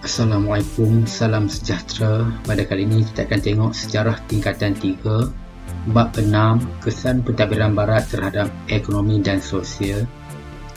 Assalamualaikum, salam sejahtera. Pada kali ini kita akan tengok sejarah tingkatan 3, bab 6, kesan pentadbiran barat terhadap ekonomi dan sosial.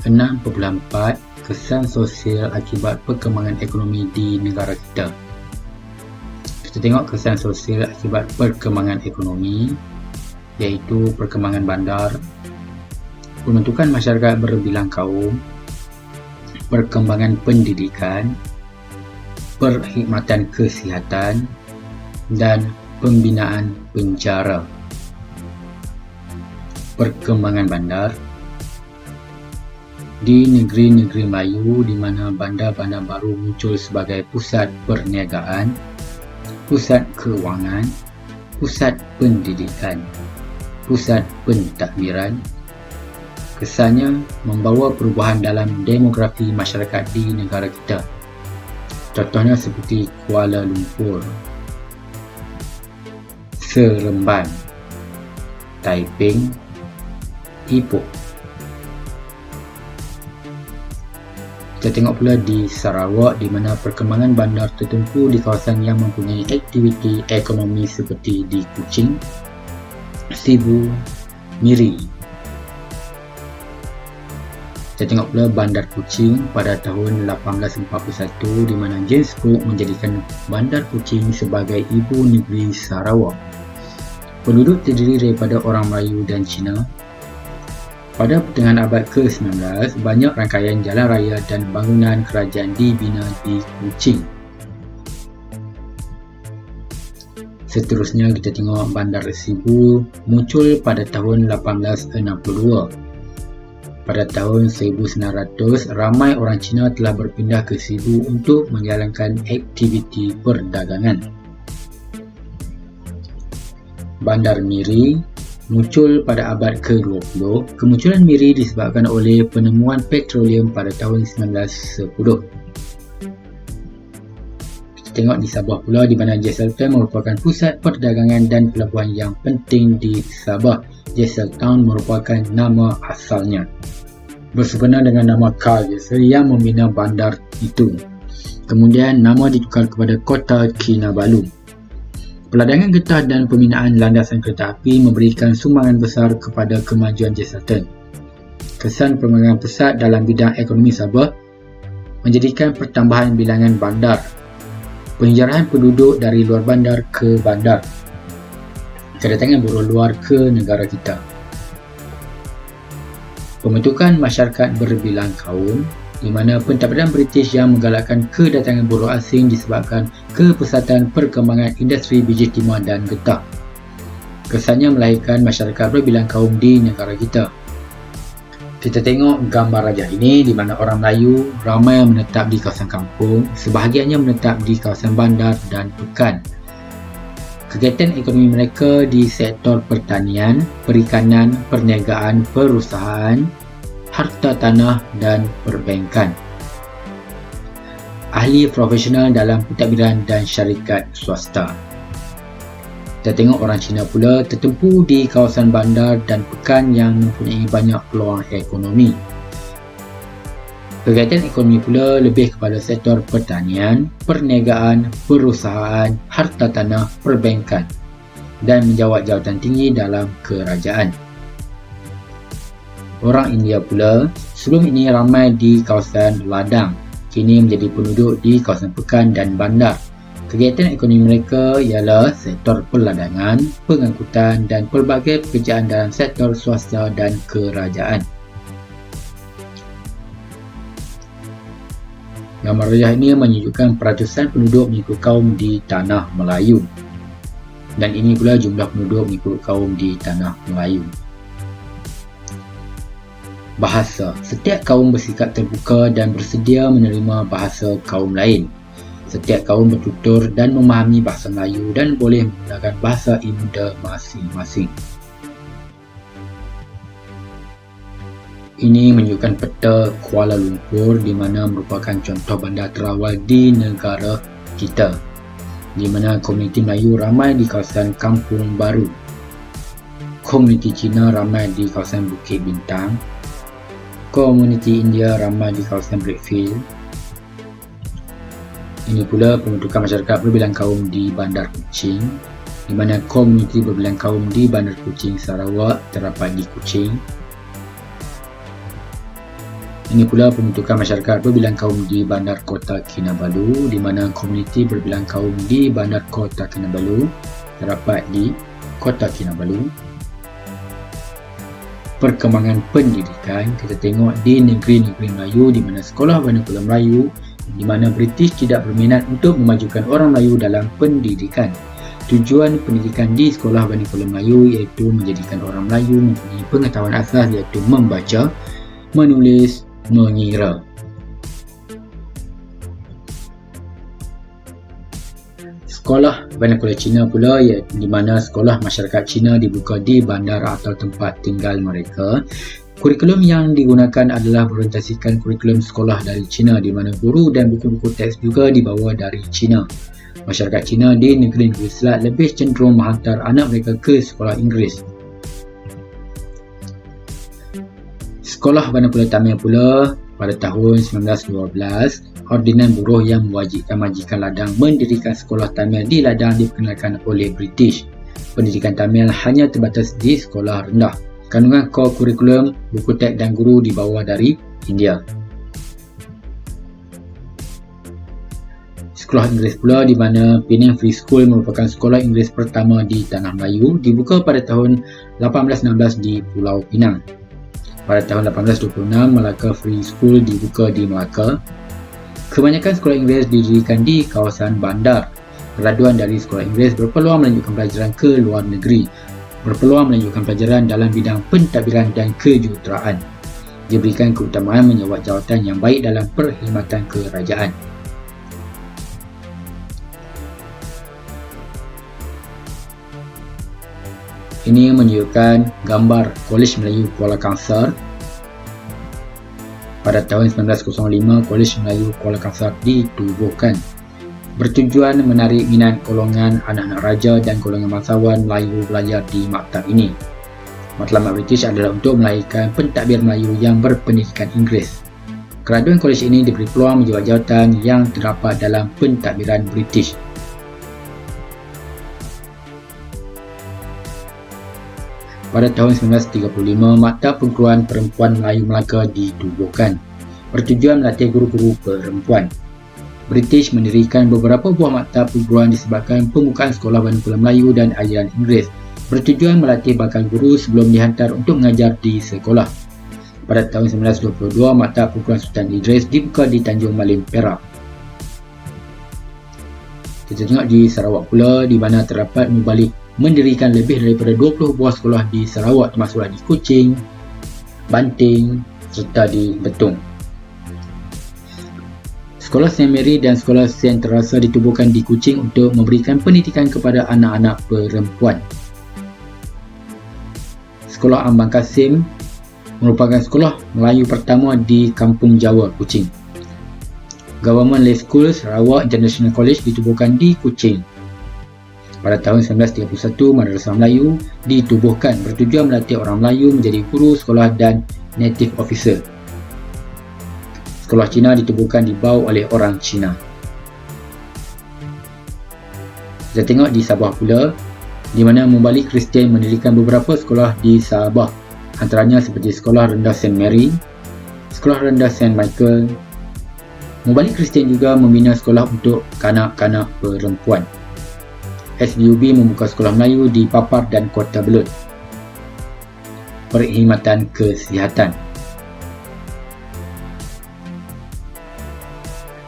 6.4, kesan sosial akibat perkembangan ekonomi di negara kita. Kita tengok kesan sosial akibat perkembangan ekonomi, iaitu perkembangan bandar, pembentukan masyarakat berbilang kaum, perkembangan pendidikan, perkhidmatan kesihatan, dan pembinaan penjara. Perkembangan bandar di negeri-negeri Melayu di mana bandar-bandar baru muncul sebagai pusat perniagaan, pusat kewangan, pusat pendidikan, pusat pentadbiran. Kesannya membawa perubahan dalam demografi masyarakat di negara kita. Contohnya seperti Kuala Lumpur, Seremban, Taiping, Ipoh. Kita tengok pula di Sarawak di mana perkembangan bandar tertumpu di kawasan yang mempunyai aktiviti ekonomi seperti di Kuching, Sibu, Miri. Kita tengok pula bandar Kuching pada tahun 1841 di mana James Cook menjadikan bandar Kuching sebagai ibu negeri Sarawak. Penduduk terdiri daripada orang Melayu dan Cina. Pada pertengahan abad ke-19, banyak rangkaian jalan raya dan bangunan kerajaan dibina di Kuching. Seterusnya kita tengok bandar Sibu muncul pada tahun 1862. Pada tahun 1900, ramai orang Cina telah berpindah ke Sibu untuk menjalankan aktiviti perdagangan. Bandar Miri muncul pada abad ke-20. Kemunculan Miri disebabkan oleh penemuan petroleum pada tahun 1910. Kita tengok di Sabah pula di mana Jesseltown merupakan pusat perdagangan dan pelabuhan yang penting di Sabah. Jesseltown merupakan nama asalnya, bersebenar dengan nama Carl Jessel yang membina bandar itu. Kemudian nama ditukar kepada Kota Kinabalu. Peladangan getah dan pembinaan landasan kereta api memberikan sumbangan besar kepada kemajuan Jesseltown. Kesan perkembangan pesat dalam bidang ekonomi Sabah menjadikan pertambahan bilangan bandar, penjarahan penduduk dari luar bandar ke bandar, kedatangan buruh luar ke negara kita, pembentukan masyarakat berbilang kaum di mana pentadbiran British yang menggalakkan kedatangan buruh asing disebabkan kepesatan perkembangan industri biji timah dan getah. Kesannya melahirkan masyarakat berbilang kaum di negara kita. Kita tengok gambar rajah ini di mana orang Melayu ramai yang menetap di kawasan kampung, sebahagiannya menetap di kawasan bandar dan pekan. Kegiatan ekonomi mereka di sektor pertanian, perikanan, perniagaan, perusahaan, harta tanah dan perbankan. Ahli profesional dalam pentadbiran dan syarikat swasta. Kita tengok orang Cina pula tertumpu di kawasan bandar dan pekan yang mempunyai banyak peluang ekonomi. Kegiatan ekonomi pula lebih kepada sektor pertanian, perniagaan, perusahaan, harta tanah, perbankan dan menjawat jawatan tinggi dalam kerajaan. Orang India pula sebelum ini ramai di kawasan ladang, kini menjadi penduduk di kawasan pekan dan bandar. Kegiatan ekonomi mereka ialah sektor perladangan, pengangkutan dan pelbagai pekerjaan dalam sektor swasta dan kerajaan. Gambar rajah ini menunjukkan peratusan penduduk mengikut kaum di Tanah Melayu. Dan ini pula jumlah penduduk mengikut kaum di Tanah Melayu. Bahasa. Setiap kaum bersikap terbuka dan bersedia menerima bahasa kaum lain. Setiap kaum bertutur dan memahami bahasa Melayu dan boleh menggunakan bahasa ibunda masing-masing. Ini menunjukkan peta Kuala Lumpur di mana merupakan contoh bandar terawal di negara kita, di mana komuniti Melayu ramai di kawasan Kampung Baru, komuniti Cina ramai di kawasan Bukit Bintang, komuniti India ramai di kawasan Brickfield, Ini pula pembentukan masyarakat berbilang kaum di Bandar Kuching, di mana komuniti berbilang kaum di Bandar Kuching, Sarawak terdapat di Kuching. Ini pula pembentukan masyarakat berbilang kaum di Bandar Kota Kinabalu, di mana komuniti berbilang kaum di Bandar Kota Kinabalu terdapat di Kota Kinabalu. Perkembangan pendidikan, kita tengok di negeri-negeri Melayu di mana sekolah vernakular Melayu, di mana British tidak berminat untuk memajukan orang Melayu dalam pendidikan. Tujuan pendidikan di sekolah vernakular Melayu iaitu menjadikan orang Melayu mempunyai pengetahuan asas iaitu membaca, menulis, mengira. Sekolah vernakular Cina pula di mana sekolah masyarakat Cina dibuka di bandar atau tempat tinggal mereka. Kurikulum yang digunakan adalah berorientasikan kurikulum sekolah dari Cina, di mana guru dan buku-buku teks juga dibawa dari Cina. Masyarakat Cina di negeri-negeri Selat lebih cenderung menghantar anak mereka ke sekolah Inggeris. Sekolah vernakular Tamil pula pada tahun 1912, Ordinan Buruh yang mewajibkan majikan ladang mendirikan sekolah Tamil di ladang diperkenalkan oleh British. Pendidikan Tamil hanya terbatas di sekolah rendah. Kandungan core kurikulum, buku teks dan guru dibawa dari India. Sekolah Inggeris pula di mana Penang Free School merupakan sekolah Inggeris pertama di Tanah Melayu, dibuka pada tahun 1816 di Pulau Pinang. Pada tahun 1826, Melaka Free School dibuka di Melaka. Kebanyakan sekolah Inggeris didirikan di kawasan bandar. Graduan dari sekolah Inggeris berpeluang melanjutkan pelajaran ke luar negeri, berpeluang melanjutkan pelajaran dalam bidang pentadbiran dan kejuruteraan. Diberikan keutamaan menjawat jawatan yang baik dalam perkhidmatan kerajaan. Ini menunjukkan gambar Kolej Melayu Kuala Kangsar. Pada tahun 1905, Kolej Melayu Kuala Kangsar ditubuhkan. Bertujuan menarik minat golongan anak-anak raja dan golongan bangsawan Melayu belajar di maktab ini. Matlamat British adalah untuk melahirkan pentadbir Melayu yang berpendidikan Inggeris. Graduan kolej ini diberi peluang menjawat jawatan yang terdapat dalam pentadbiran British. Pada tahun 1935, Maktab Perguruan Perempuan Melayu Melaka ditubuhkan. Bertujuan melatih guru-guru perempuan. British mendirikan beberapa buah maktab perguruan disebabkan pembukaan sekolah vernakular Melayu dan ajaran Inggeris. Bertujuan melatih bakal guru sebelum dihantar untuk mengajar di sekolah. Pada tahun 1922, Maktab Perguruan Sultan Idris dibuka di Tanjung Malim, Perak. Kita tengok di Sarawak pula, di mana terdapat Mubalik mendirikan lebih daripada 20 buah sekolah di Sarawak, termasuklah di Kuching, Banting serta di Betung. Sekolah St. Mary dan Sekolah St. Terasa ditubuhkan di Kuching untuk memberikan pendidikan kepada anak-anak perempuan. Sekolah Ambang Kasim merupakan sekolah Melayu pertama di Kampung Jawa, Kuching. Government Lay School Sarawak International College ditubuhkan di Kuching. Pada tahun 1931, Madrasah Melayu ditubuhkan bertujuan melatih orang Melayu menjadi guru sekolah dan native officer. Sekolah Cina ditubuhkan di Bau oleh orang Cina. Kita tengok di Sabah pula, di mana Mubalik Kristian mendirikan beberapa sekolah di Sabah, antaranya seperti Sekolah Rendah St. Mary, Sekolah Rendah St. Michael. Mubalik Kristian juga membina sekolah untuk kanak-kanak perempuan. SBUB membuka sekolah Melayu di Papar dan Kota Belud. Perkhidmatan kesihatan.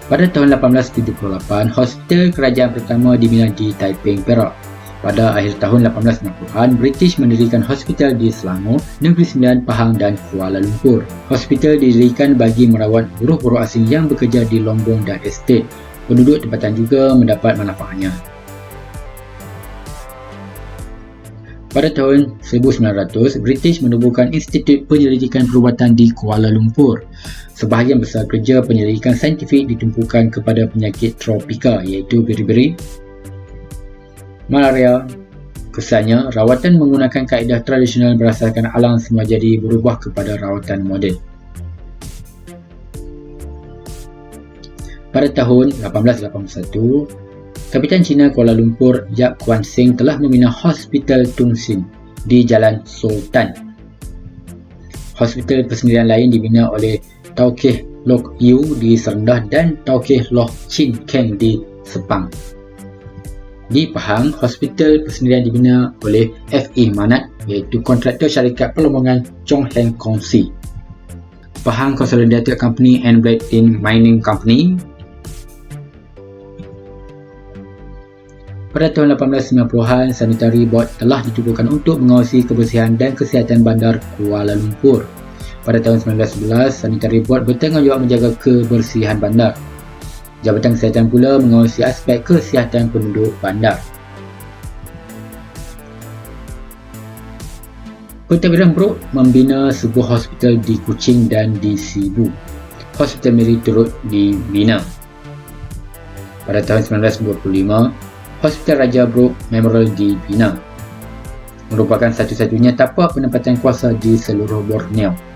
Pada tahun 1878, hospital kerajaan pertama dibina di Taiping, Perak. Pada akhir tahun 1890-an, British mendirikan hospital di Selangor, Negeri Sembilan, Pahang dan Kuala Lumpur. Hospital didirikan bagi merawat buruh-buruh asing yang bekerja di Lombong dan estate. Penduduk tempatan juga mendapat manfaatnya. Pada tahun 1900, British menubuhkan Institut Penyelidikan Perubatan di Kuala Lumpur. Sebahagian besar kerja penyelidikan saintifik ditumpukan kepada penyakit tropika iaitu biri-biri, malaria. Kesannya, rawatan menggunakan kaedah tradisional berdasarkan alam semula jadi berubah kepada rawatan moden. Pada tahun 1881, Kapitan Cina Kuala Lumpur Yap Kuan Seng telah membina Hospital Tung Sin di Jalan Sultan. Hospital persendirian lain dibina oleh Taukeh Lok Yu di Serendah dan Taukeh Lok Chin Keng di Sepang. Di Pahang, hospital persendirian dibina oleh F.E. Manat, iaitu kontraktor syarikat perlombongan Chong Heng Kongsi. Pahang Consolidated Company and Black-Tin Mining Company. Pada tahun 1890-an, Sanitary Board telah ditubuhkan untuk mengawasi kebersihan dan kesihatan bandar Kuala Lumpur. Pada tahun 1911, Sanitary Board bertanggungjawab menjaga kebersihan bandar. Jabatan Kesihatan pula mengawasi aspek kesihatan penduduk bandar. Pentadbiran Brooke membina sebuah hospital di Kuching dan di Sibu. Hospital Mary turut dibina. Pada tahun 1925, Hospital Raja Brooke Memorial dibina. Merupakan satu-satunya tapak penempatan kuasa di seluruh Borneo.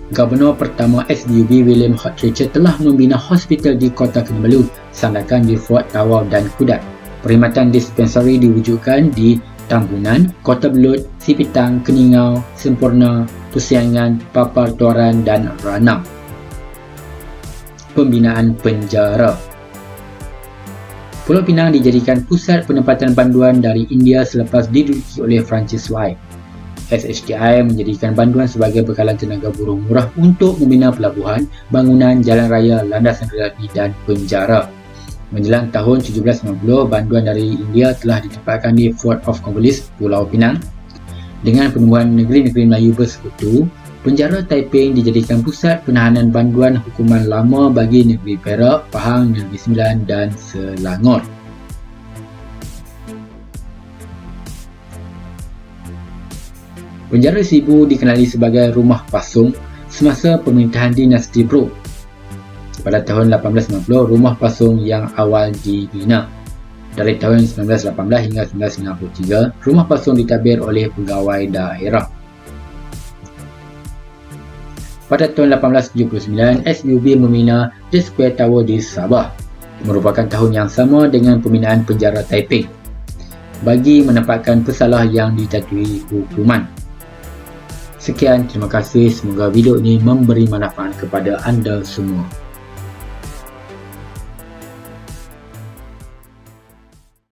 Gubernur pertama SDUB William Hart Richard telah membina hospital di Kota Kinabalu, Sandakan di Fort Tawau dan Kudat. Perkhidmatan dispensari diwujudkan di Tambunan, Kota Belud, Sipitang, Keningau, Sempurna, Tusiangan, Papar Tuaran dan Ranau. Pembinaan penjara. Pulau Pinang dijadikan pusat penempatan banduan dari India selepas diduduki oleh Francis White. SHTI menjadikan banduan sebagai bekalan tenaga buruh murah untuk membina pelabuhan, bangunan, jalan raya, landasan kereta api dan penjara. Menjelang tahun 1790, banduan dari India telah ditempatkan di Fort of Cornwallis, Pulau Pinang. Dengan penubuhan negeri-negeri Melayu bersekutu, penjara Taiping dijadikan pusat penahanan banduan hukuman lama bagi negeri Perak, Pahang, Negeri Sembilan dan Selangor. Penjara Sibu dikenali sebagai rumah pasung semasa pemerintahan dinasti Brooke. Pada tahun 1890, rumah pasung yang awal dibina. Dari tahun 1918 hingga 1993, rumah pasung ditadbir oleh pegawai daerah. Pada tahun 1879, SUB membina The Square Tower di Sabah. Merupakan tahun yang sama dengan pembinaan penjara Taiping bagi menempatkan pesalah yang dijatuhi hukuman. Sekian, terima kasih. Semoga video ini memberi manfaat kepada anda semua.